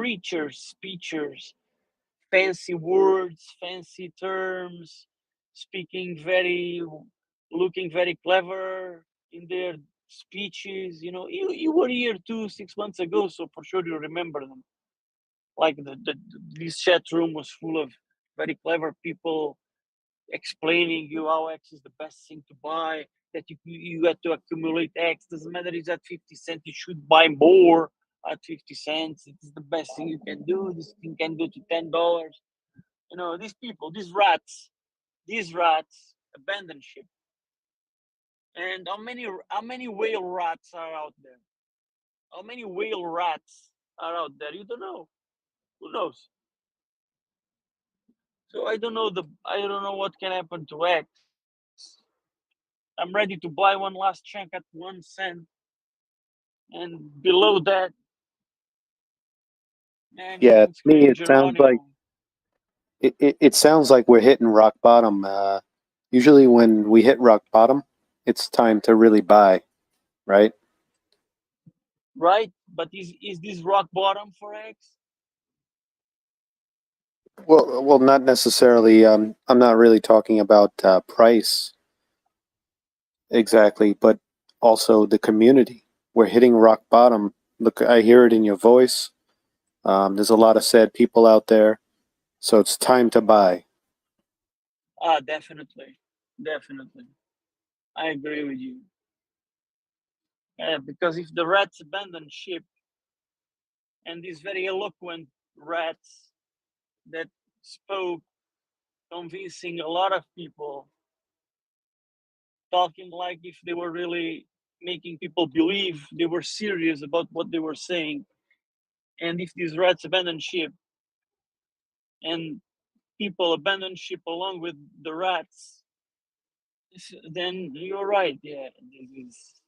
preachers, speechers, fancy words, fancy terms, looking very clever in their speeches. You know, you were here 6 months ago, so for sure you remember them. Like this chat room was full of very clever people explaining you how X is the best thing to buy, that you had to accumulate X. Doesn't matter if it's at 50 cents, you should buy more at 50 cents. It is the best thing you can do. This thing can go to $10. You know, these people, these rats abandon ship. And how many whale rats are out there? How many whale rats are out there? You don't know. Who knows? So I don't know what can happen to X. I'm ready to buy one last chunk at 1 cent, and below that, man, you Yeah, can to me scream it sounds like Geronimo. it sounds like we're hitting rock bottom. Usually when we hit rock bottom, it's time to really buy, right? Right? But is this rock bottom for X? Well, not necessarily. I'm not really talking about price exactly, but also the community. We're hitting rock bottom. Look, I hear it in your voice. There's a lot of sad people out there, so it's time to buy. Definitely. Definitely. I agree with you. Yeah, because if the rats abandon ship, and these very eloquent rats that spoke, convincing a lot of people, talking like if they were really making people believe they were serious about what they were saying, and if these rats abandon ship and people abandon ship along with the rats, then you're right. Yeah, this is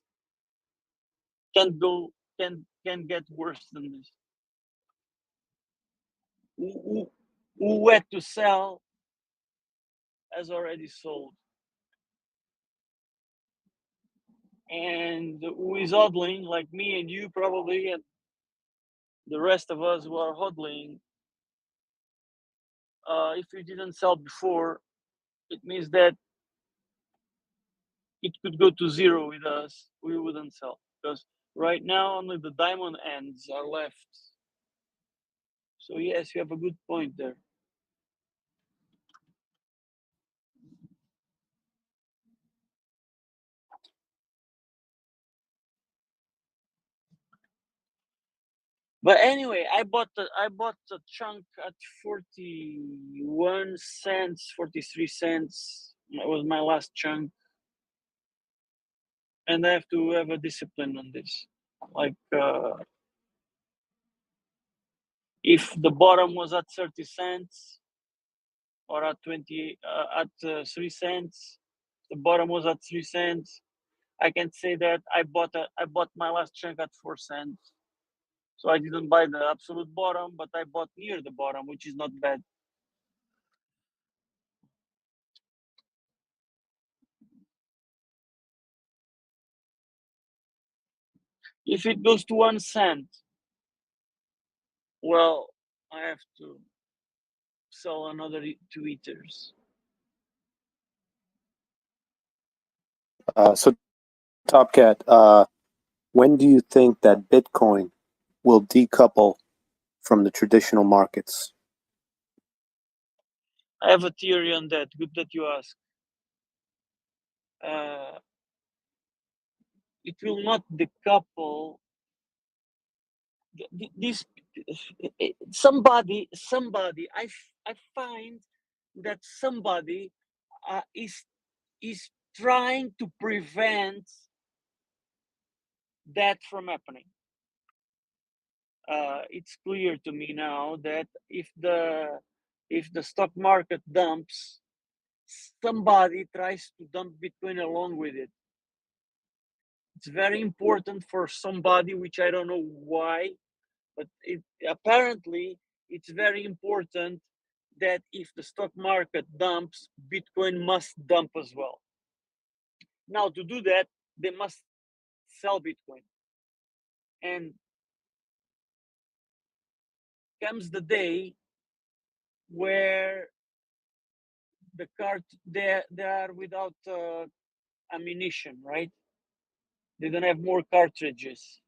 can't go can get worse than this. Who had to sell has already sold, and who is hodling like me and you probably, and the rest of us who are hodling. If we didn't sell before, it means that it could go to zero with us. We wouldn't sell because right now only the diamond ends are left. So yes, you have a good point there. But anyway, I bought a chunk at 41 cents, 43 cents. That was my last chunk, and I have to have a discipline on this. Like if the bottom was at 30 cents or at 3 cents, the bottom was at 3 cents. I can say that I bought my last chunk at 4 cents. So I didn't buy the absolute bottom, but I bought near the bottom, which is not bad. If it goes to 1 cent, well, I have to sell another 2 ethers. So, Top Cat, when do you think that Bitcoin will decouple from the traditional markets? I have a theory on that. Good that you ask. It will not decouple. This somebody. I find that somebody is trying to prevent that from happening. It's clear to me now that if the stock market dumps, somebody tries to dump Bitcoin along with it. It's very important for somebody, which I don't know why, but apparently it's very important that if the stock market dumps, Bitcoin must dump as well. Now, to do that, they must sell Bitcoin. And comes the day where they are without ammunition, right? They don't have more cartridges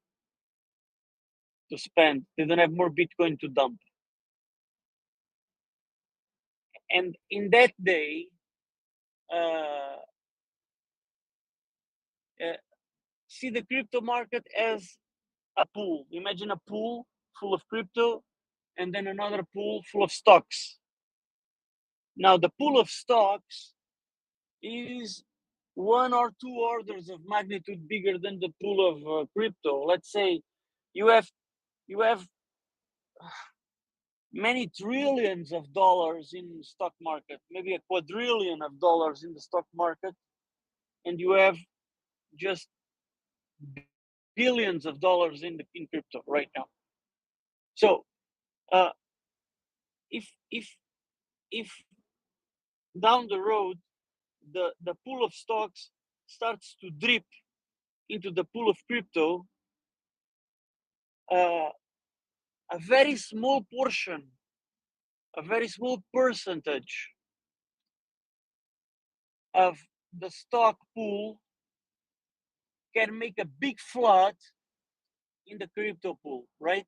to spend. They don't have more Bitcoin to dump. And in that day, uh, uh, see the crypto market as a pool. Imagine a pool full of crypto and then another pool full of stocks. Now, the pool of stocks is one or two orders of magnitude bigger than the pool of crypto. Let's say you have many trillions of dollars in stock market, maybe a quadrillion of dollars in the stock market, and you have just billions of dollars in crypto right now. So uh, if down the road the pool of stocks starts to drip into the pool of crypto, uh, a very small portion, a very small percentage of the stock pool can make a big flood in the crypto pool, right?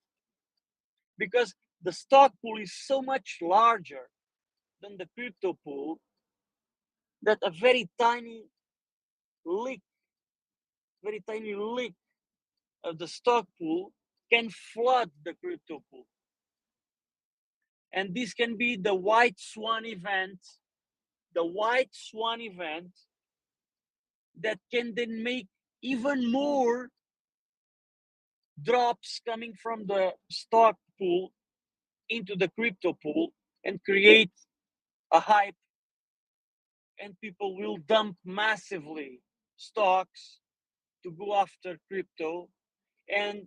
Because the stock pool is so much larger than the crypto pool that a leak, very tiny leak of the stock pool can flood the crypto pool. And this can be the white swan event that can then make even more drops coming from the stock pool into the crypto pool and create a hype, and people will dump massively stocks to go after crypto, and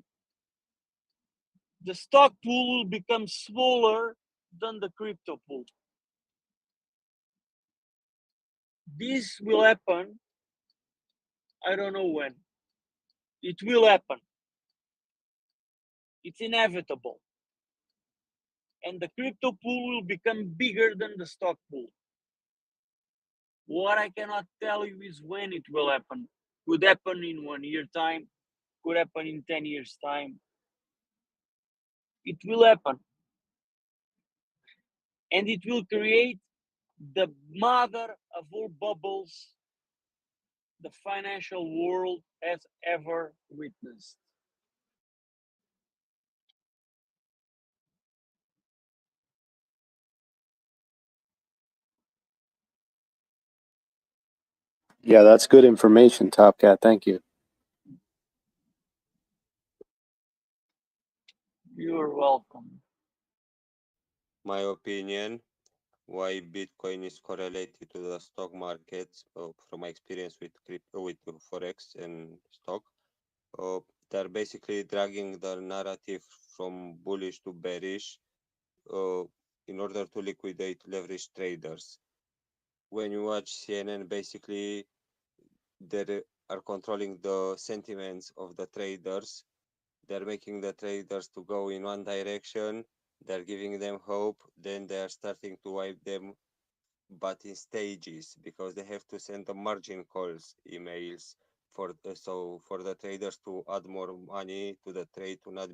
the stock pool will become smaller than the crypto pool. This will happen. I don't know when. It will happen. It's inevitable. And the crypto pool will become bigger than the stock pool. What I cannot tell you is when it will happen. Could happen in 1 year time, could happen in 10 years time. It will happen. And it will create the mother of all bubbles the financial world has ever witnessed. Yeah, that's good information, Top Cat. Thank you. You're welcome. My opinion, why Bitcoin is correlated to the stock markets, from my experience with crypto, with forex and stock, they're basically dragging the narrative from bullish to bearish, uh, in order to liquidate leverage traders. When you watch CNN, basically they are controlling the sentiments of the traders. They're making the traders to go in one direction. They're giving them hope. Then they are starting to wipe them, but in stages, because they have to send the margin calls emails for for the traders to add more money to the trade, to not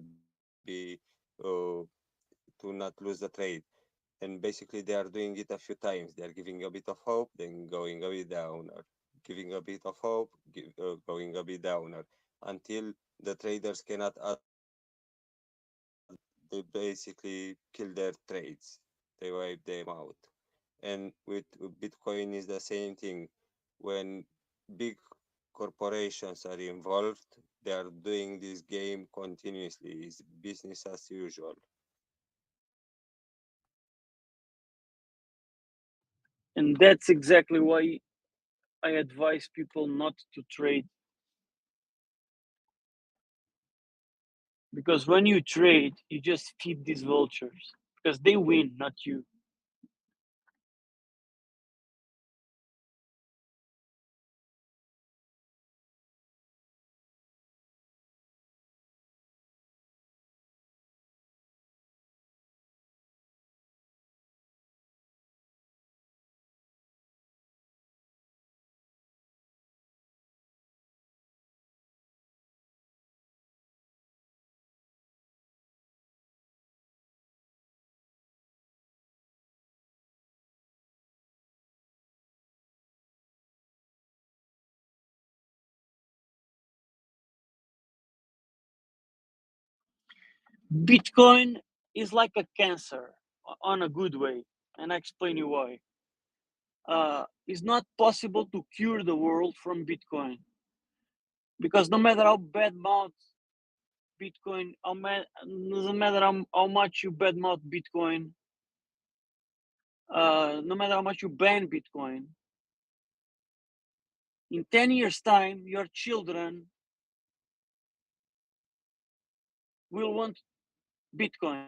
be to not lose the trade. And basically they are doing it a few times. They are giving a bit of hope, then going a bit down, or giving a bit of hope, going a bit down, or until the traders cannot add. They basically kill their trades. They wipe them out. And with Bitcoin is the same thing. When big corporations are involved, they are doing this game continuously. It's business as usual. And that's exactly why I advise people not to trade. Because when you trade, you just feed these vultures because they win, not you. Bitcoin is like a cancer on a good way, and I explain you why. It's not possible to cure the world from Bitcoin because no matter how bad mouth Bitcoin, doesn't matter how much you badmouth Bitcoin, no matter how much you ban Bitcoin, in 10 years' time, your children will want Bitcoin.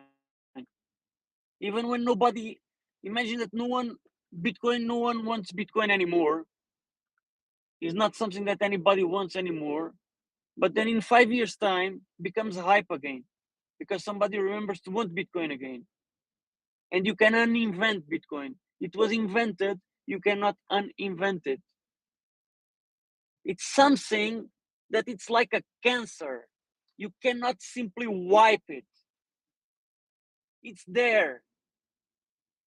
Even when nobody, imagine that no one wants Bitcoin anymore. It's not something that anybody wants anymore. But then in 5 years' time, becomes hype again because somebody remembers to want Bitcoin again. And you can uninvent Bitcoin. It was invented, you cannot uninvent it. It's something that it's like a cancer. You cannot simply wipe it. It's there.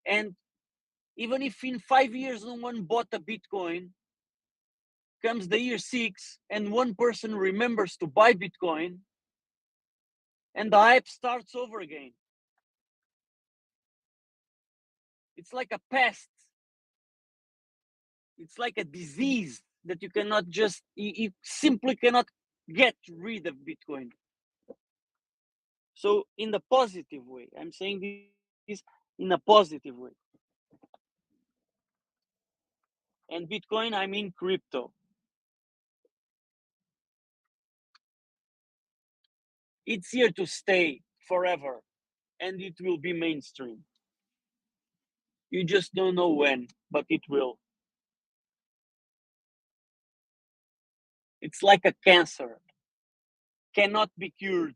And even if in 5 years no one bought a Bitcoin, comes the year 6 and one person remembers to buy Bitcoin and the hype starts over again. It's like a pest. It's like a disease that you cannot just, you simply cannot get rid of Bitcoin. So in the positive way, I'm saying this in a positive way. And Bitcoin, I mean crypto. It's here to stay forever and it will be mainstream. You just don't know when, but it will. It's like a cancer, cannot be cured.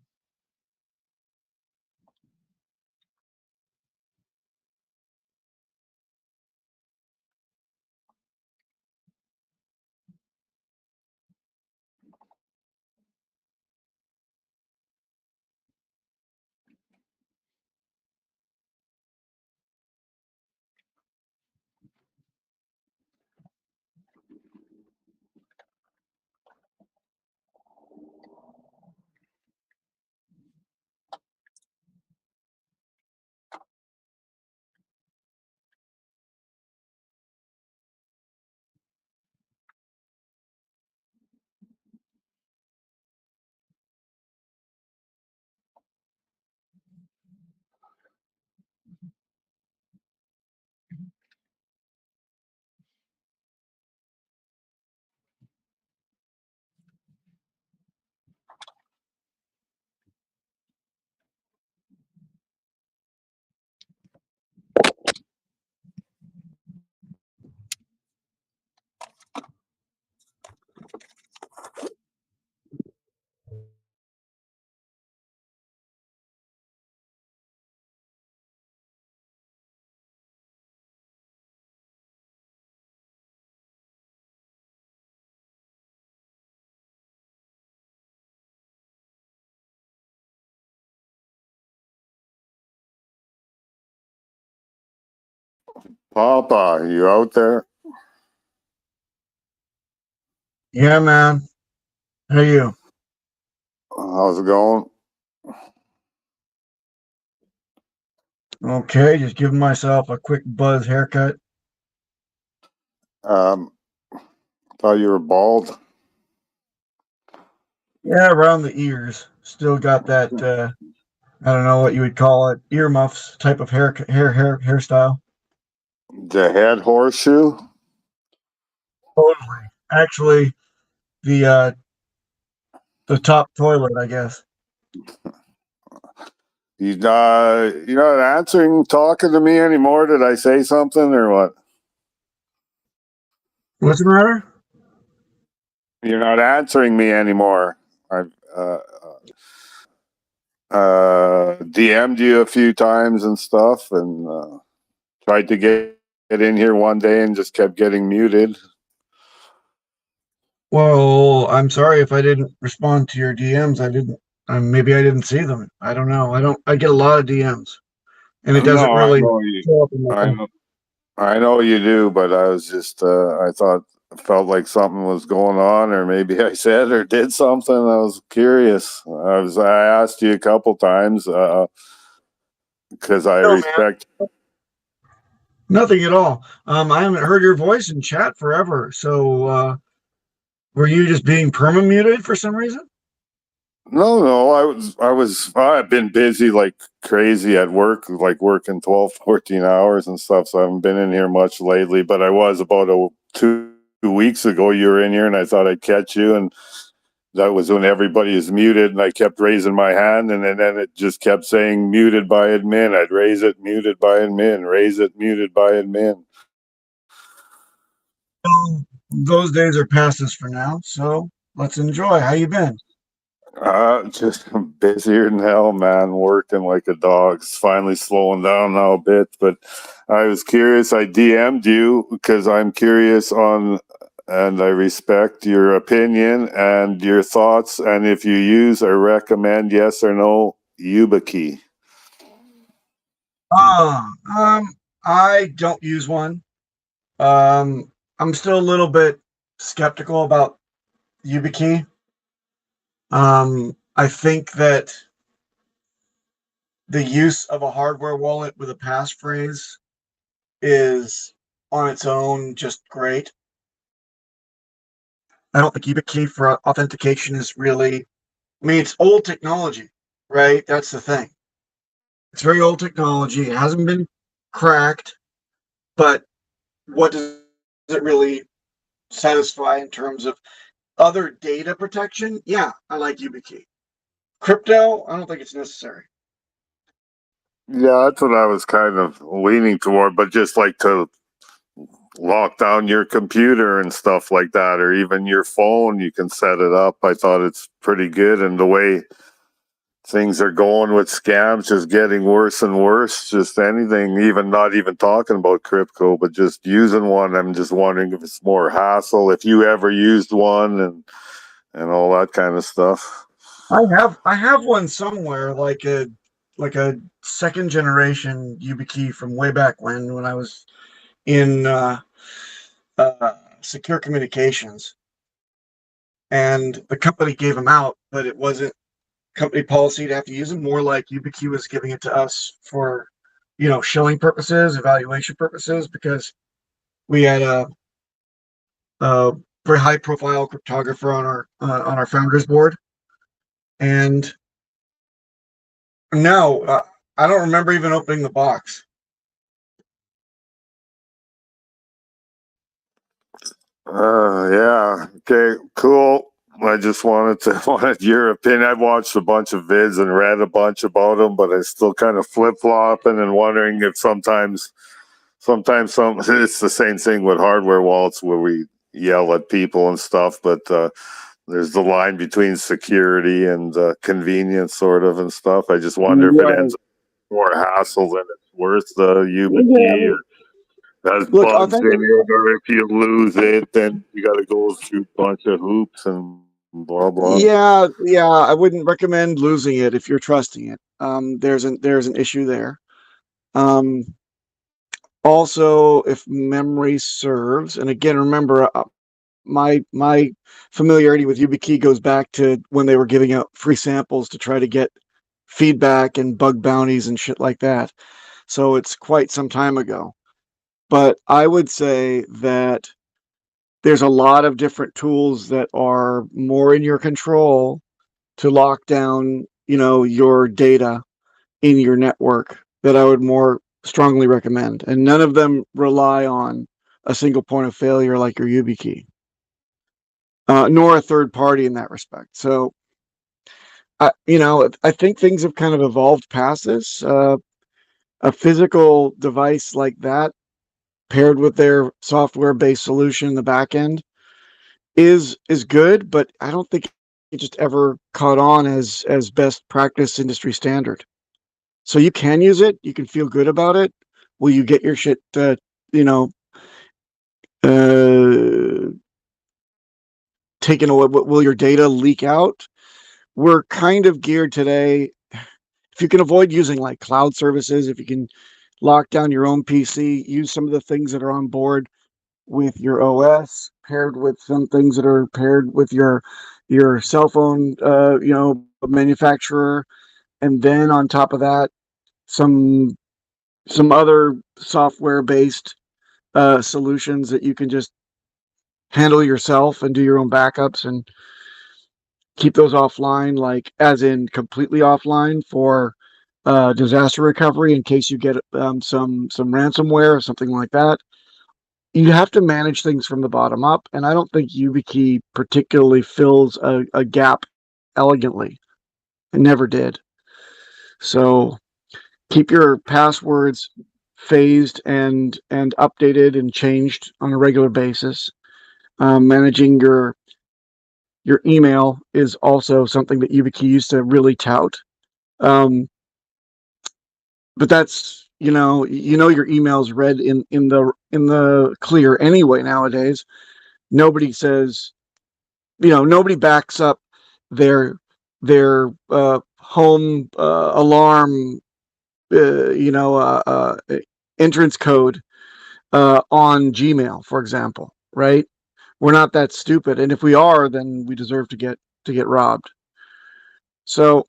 Papa, you out there? Yeah, man. How are you? How's it going? Okay, just giving myself a quick buzz haircut. Thought you were bald. Yeah, around the ears. Still got that I don't know what you would call it, earmuffs type of hairstyle. The head horseshoe? Totally. Actually, the top toilet, I guess. You're not answering, talking to me anymore. Did I say something or what? What's the matter? You're not answering me anymore. I've DM'd you a few times and stuff, and tried to get in here one day and just kept getting muted. Well, I'm sorry if I didn't respond to your DMs. I didn't. Maybe I didn't see them. I don't know. I get a lot of DMs, and it doesn't No, I really know you. show up in my phone. I know you do, but I was just I thought felt like something was going on, or maybe I said or did something. I was curious. I asked you a couple times because I No, man, respect. nothing at all. I haven't heard your voice in chat forever. So, were you just being perma-muted for some reason? No, I've been busy like crazy at work, like working 12, 14 hours and stuff. So I haven't been in here much lately, but I was about 2 weeks ago. You were in here and I thought I'd catch you. And that was when everybody is muted and I kept raising my hand and then it just kept saying muted by admin. I'd raise it, muted by admin, raise it, muted by admin. Well, those days are past us for now. So let's enjoy. How you been? Just busier than hell, man. Working like a dog. It's finally slowing down now a bit, but I was curious. I DM'd you because I'm curious on, and I respect your opinion and your thoughts. And if you use or recommend, yes or no, YubiKey. I don't use one. I'm still a little bit skeptical about YubiKey. I think that the use of a hardware wallet with a passphrase is on its own just great. I don't think YubiKey for authentication is really, I mean, it's old technology, right? That's the thing. It's very old technology. It hasn't been cracked, but what does it really satisfy in terms of other data protection? Yeah, I like YubiKey. Crypto, I don't think it's necessary. Yeah, that's what I was kind of leaning toward, but just like to lock down your computer and stuff like that, or even your phone, you can set it up. I thought it's pretty good. And the way things are going with scams, just getting worse and worse, just anything, even not even talking about crypto, but just using one. I'm just wondering if it's more hassle, if you ever used one and all that kind of stuff. I have one somewhere, like a second generation YubiKey from way back when I was in secure communications, and the company gave them out, but it wasn't company policy to have to use them. More like YubiKey was giving it to us for, shilling purposes, evaluation purposes, because we had a very high profile cryptographer on our founders board, and no, I don't remember even opening the box. Yeah. Okay, cool. I just wanted your opinion. I've watched a bunch of vids and read a bunch about them, but I still kind of flip flopping and wondering if sometimes it's the same thing with hardware wallets where we yell at people and stuff, but there's the line between security and convenience, sort of, and stuff. I just wonder if it Right. ends up more hassle than it's worth the Yeah, YubiKey, or has look, bugs in it, or if you lose it, then you got to go through a bunch of hoops and blah blah. yeah, I wouldn't recommend losing it if you're trusting it. There's an issue there. Also, if memory serves, and again, remember, my familiarity with YubiKey goes back to when they were giving out free samples to try to get feedback and bug bounties and shit like that. So it's quite some time ago. But I would say that there's a lot of different tools that are more in your control to lock down, your data in your network that I would more strongly recommend. And none of them rely on a single point of failure like your YubiKey, nor a third party in that respect. So, I think things have kind of evolved past this. A physical device like that paired with their software-based solution in the back end is good, but I don't think it just ever caught on as best practice industry standard. So you can use it, you can feel good about it. Will you get your shit, taken away? Will your data leak out? We're kind of geared today. If you can avoid using like cloud services, if you can lock down your own PC, use some of the things that are on board with your OS, paired with some things that are paired with your cell phone, manufacturer, and then on top of that, some other software based solutions that you can just handle yourself and do your own backups and keep those offline, like as in completely offline for disaster recovery in case you get some ransomware or something like that. You have to manage things from the bottom up, and I don't think YubiKey particularly fills a gap elegantly. It never did. So keep your passwords phased and updated and changed on a regular basis. Managing your email is also something that YubiKey used to really tout. But that's your email's read in the clear anyway nowadays. Nobody says, nobody backs up their home alarm entrance code on Gmail, for example, right? We're not that stupid, and if we are, then we deserve to get robbed. So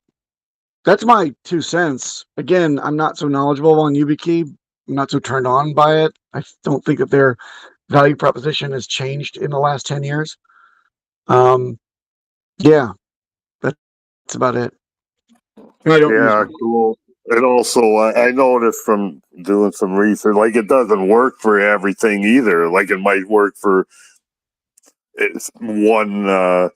that's my 2 cents. Again, I'm not so knowledgeable on YubiKey. I'm not so turned on by it. I don't think that their value proposition has changed in the last 10 years. Yeah, that's about it. I don't use Yeah, one. cool. And also, I noticed from doing some research, like it doesn't work for everything either. Like it might work for one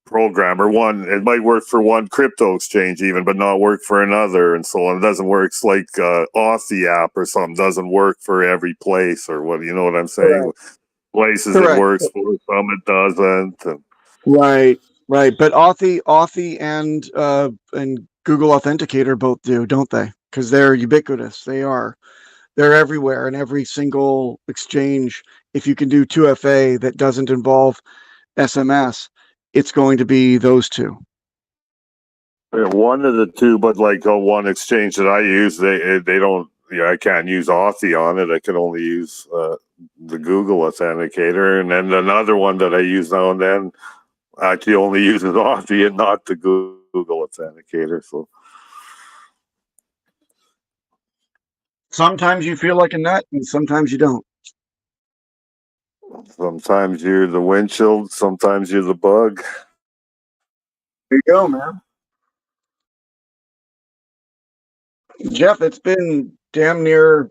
program or it might work for one crypto exchange even, but not work for another and so on. It doesn't work. It's like Aussie app or something doesn't work for every place or what, you know what I'm saying? Correct. Places it Correct. works for, some it doesn't. And Right. But Authy and Google Authenticator both do, don't they? Because they're ubiquitous. They're everywhere in every single exchange. If you can do 2FA that doesn't involve SMS, it's going to be those two. one of the two, but like one exchange that I use, they don't. Yeah, I can't use Authy on it. I can only use the Google Authenticator, and then another one that I use now and then actually only uses Authy and not the Google Authenticator. So Sometimes you feel like a nut, and sometimes you don't. sometimes you're the windshield, sometimes you're the bug. There you go, man. Jeff, it's been damn near.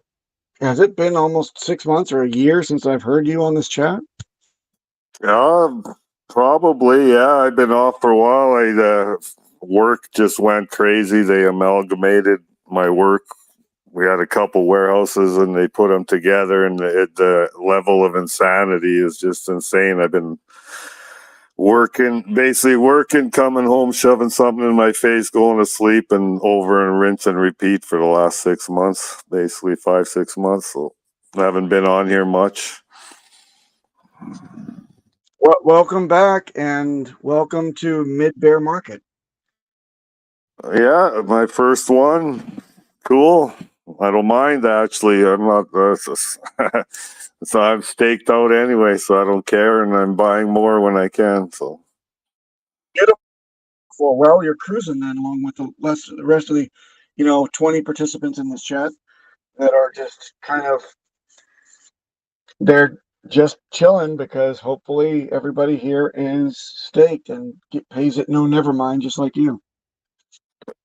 Has it been almost 6 months or a year since I've heard you on this chat? Probably. Yeah, I've been off for a while. Work just went crazy. They amalgamated my work. We had a couple warehouses and they put them together, and the level of insanity is just insane. I've been basically working, coming home, shoving something in my face, going to sleep, and over and rinse and repeat for the last 6 months, basically 5-6 months. So I haven't been on here much. Well, welcome back and welcome to Mid Bear Market. Yeah, my first one. Cool. I don't mind actually. I'm not. So I'm staked out anyway, so I don't care, and I'm buying more when I can. So Beautiful. Well, you're cruising then, along with the rest of the, 20 participants in this chat that are just they're just chilling because hopefully everybody here is staked and pays it no never mind, just like you.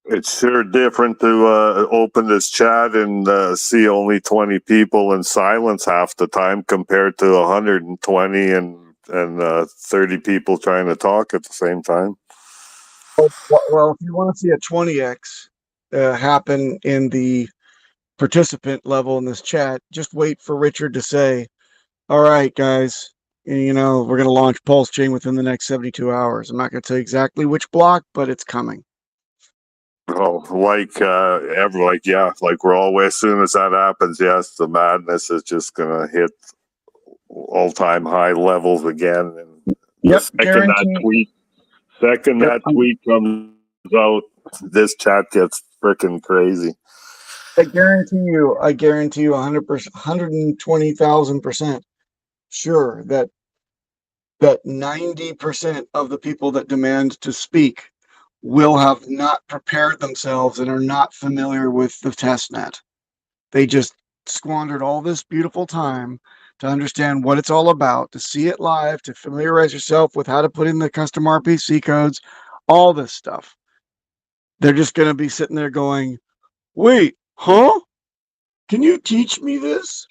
it's sure different to open this chat and see only 20 people in silence half the time compared to 120 and 30 people trying to talk at the same time. Well, if you want to see a 20x happen in the participant level in this chat, just wait for Richard to say, all right, guys, we're going to launch Pulsechain within the next 72 hours. I'm not going to tell you exactly which block, but it's coming. Oh, like we're always, as soon as that happens, yes, the madness is just gonna hit all-time high levels again. And Yep, that tweet comes out, this chat gets freaking crazy. I guarantee you 100%, 120,000% sure that that 90% of the people that demand to speak will have not prepared themselves and are not familiar with the testnet. They just squandered all this beautiful time to understand what it's all about, to see it live, to familiarize yourself with how to put in the custom RPC codes, all this stuff. They're just going to be sitting there going, wait, huh? Can you teach me this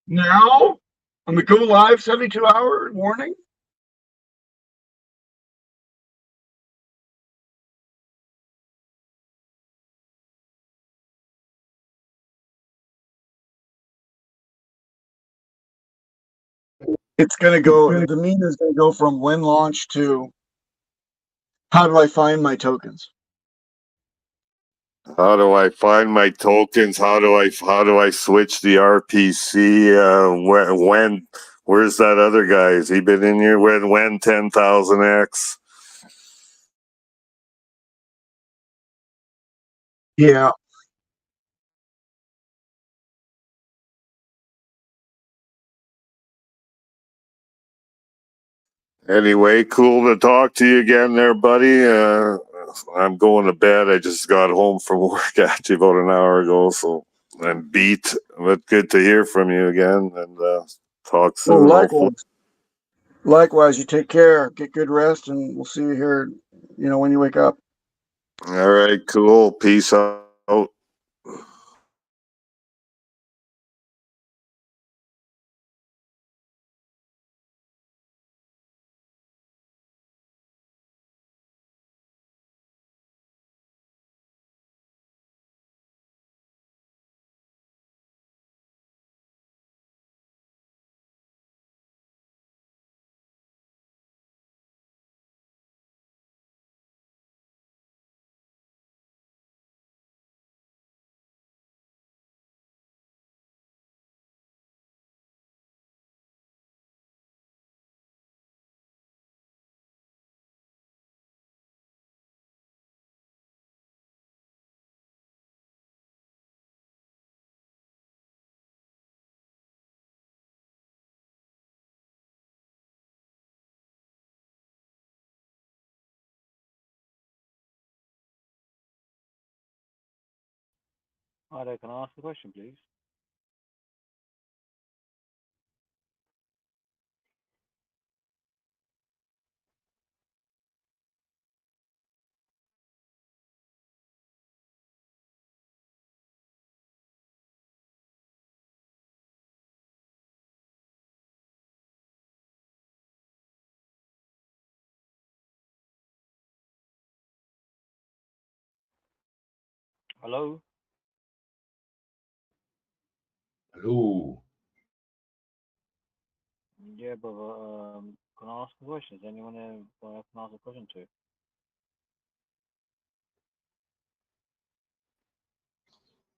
now? On the go live 72-hour warning? It's going to go, the meme is going to go from when launched to how do I find my tokens? How do I find my tokens? How do I switch the RPC? Where's that other guy? Has he been in here? When 10,000x? Yeah. Anyway, cool to talk to you again there, buddy. I'm going to bed. I just got home from work actually about an hour ago, so I'm beat. But good to hear from you again, and talk soon, hopefully. Likewise, you take care, get good rest, and we'll see you here, when you wake up. All right, cool. Peace out. Hi there, can I ask a question, please? Hello? Hello. Yeah, but can I ask a question? Is anyone I can ask a question to?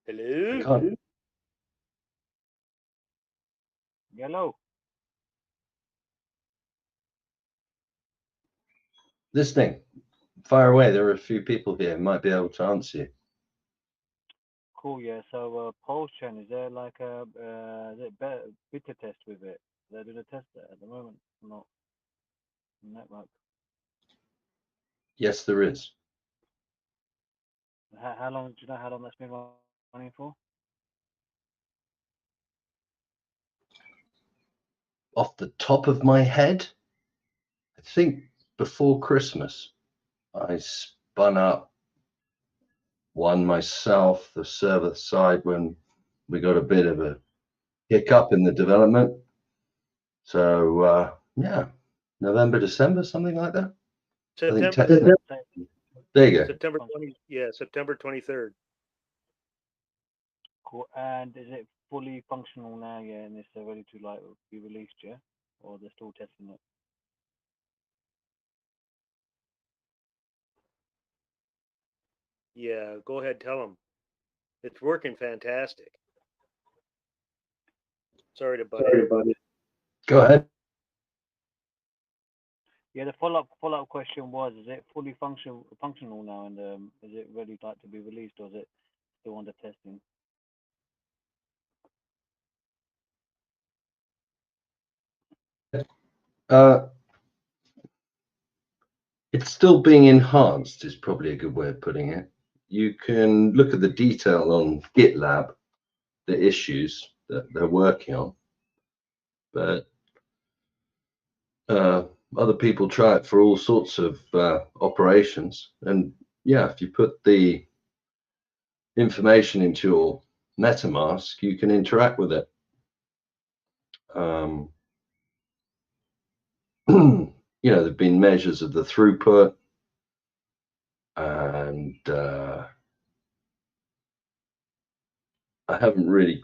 I Hello? can't. Hello? Listening. Fire away. There are a few people here. Might be able to answer you. Cool, yeah. So, Pulsechain, is there like a beta test with it? They're doing a test at the moment, not network. Yes, there is. How long, do you know how long that's been running for? Off the top of my head, I think before Christmas, I spun up one myself, the server side, when we got a bit of a hiccup in the development. So, yeah, November, December, something like that. I think September, there you go. September 20, yeah, September 23rd. Cool. And is it fully functional now, yeah, and it's ready to like be released, yeah? Or they're still testing it? Yeah, go ahead, tell them. It's working fantastic. Sorry to butt in. Go ahead. Yeah, the follow-up question was: is it fully functional now, and is it ready like to be released, or is it still under testing? it's still being enhanced is probably a good way of putting it. You can look at the detail on GitLab, the issues that they're working on, but other people try it for all sorts of operations. And yeah, if you put the information into your MetaMask, you can interact with it. You know, there've been measures of the throughput, and I haven't really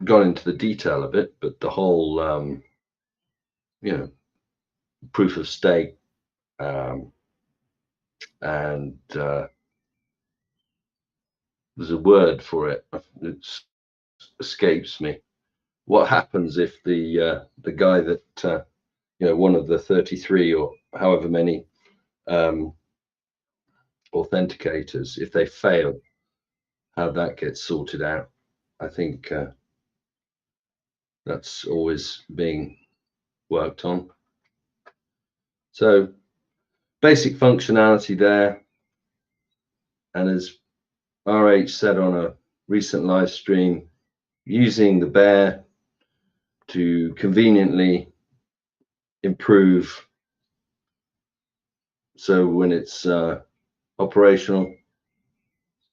gone into the detail of it, but the whole, you know, proof of stake, and there's a word for it. It escapes me. What happens if the guy that you know, one of the 33 or however many authenticators, if they fail, how that gets sorted out? I think that's always being worked on. So basic functionality there, and as RH said on a recent live stream, using the bear to conveniently improve, so when it's operational,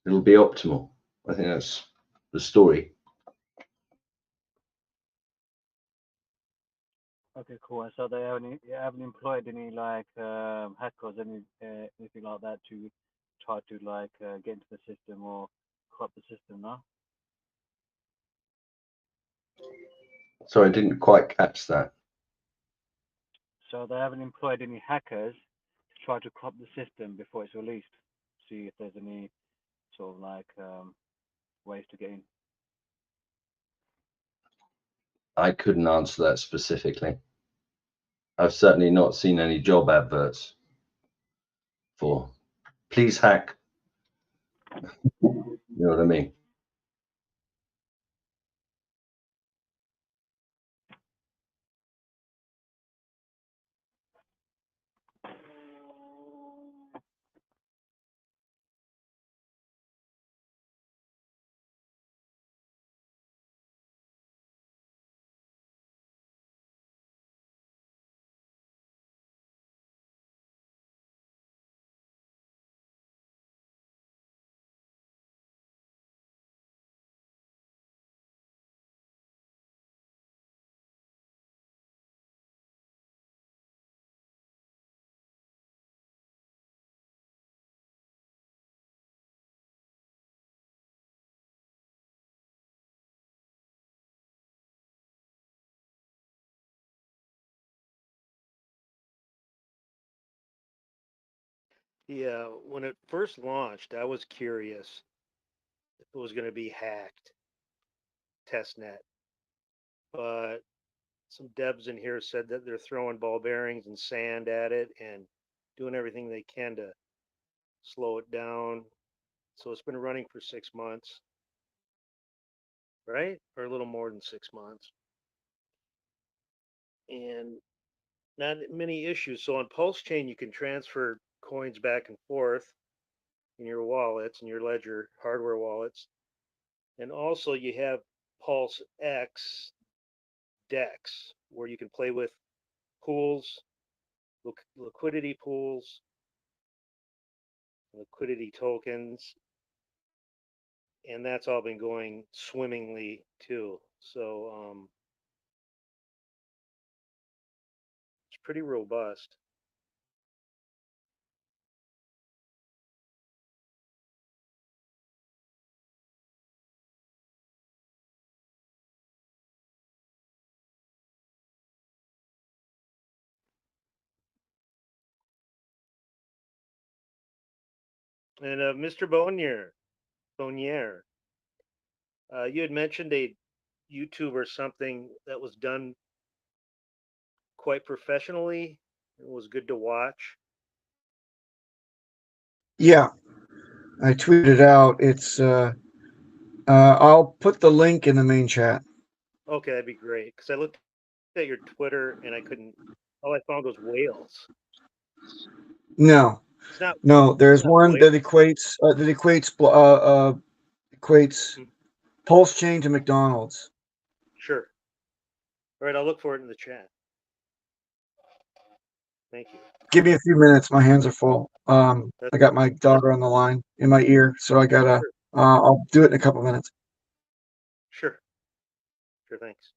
it'll be optimal. I think that's the story. Okay, cool. So they haven't employed any like hackers, anything like that to try to like get into the system or corrupt the system, no? Sorry, I didn't quite catch that. So they haven't employed any hackers to try to corrupt the system before it's released. See if there's any sort of like ways to get in. I couldn't answer that specifically. I've certainly not seen any job adverts for please hack. You know what I mean? Yeah, when it first launched, I was curious if it was going to be hacked, testnet. But some devs in here said that they're throwing ball bearings and sand at it and doing everything they can to slow it down. So it's been running for 6 months, right? Or a little more than 6 months. And not many issues. So on Pulsechain, you can transfer coins back and forth in your wallets, in your ledger hardware wallets. And also you have PulseX decks where you can play with pools, liquidity pools, liquidity tokens, and that's all been going swimmingly too. So it's pretty robust. And Mr. Bonnier, you had mentioned a YouTube or something that was done quite professionally. It was good to watch. Yeah, I tweeted out. It's I'll put the link in the main chat. Okay, that'd be great. Because I looked at your Twitter and I couldn't. All I found was whales. No, It's not. no. There's Not one white. that equates Hmm. Pulsechain to McDonald's. Sure. All right, I'll look for it in the chat. Thank you. Give me a few minutes. My hands are full. That's I got my daughter on the line in my ear, so I gotta. sure. I'll do it in a couple minutes. Sure. Sure. Thanks.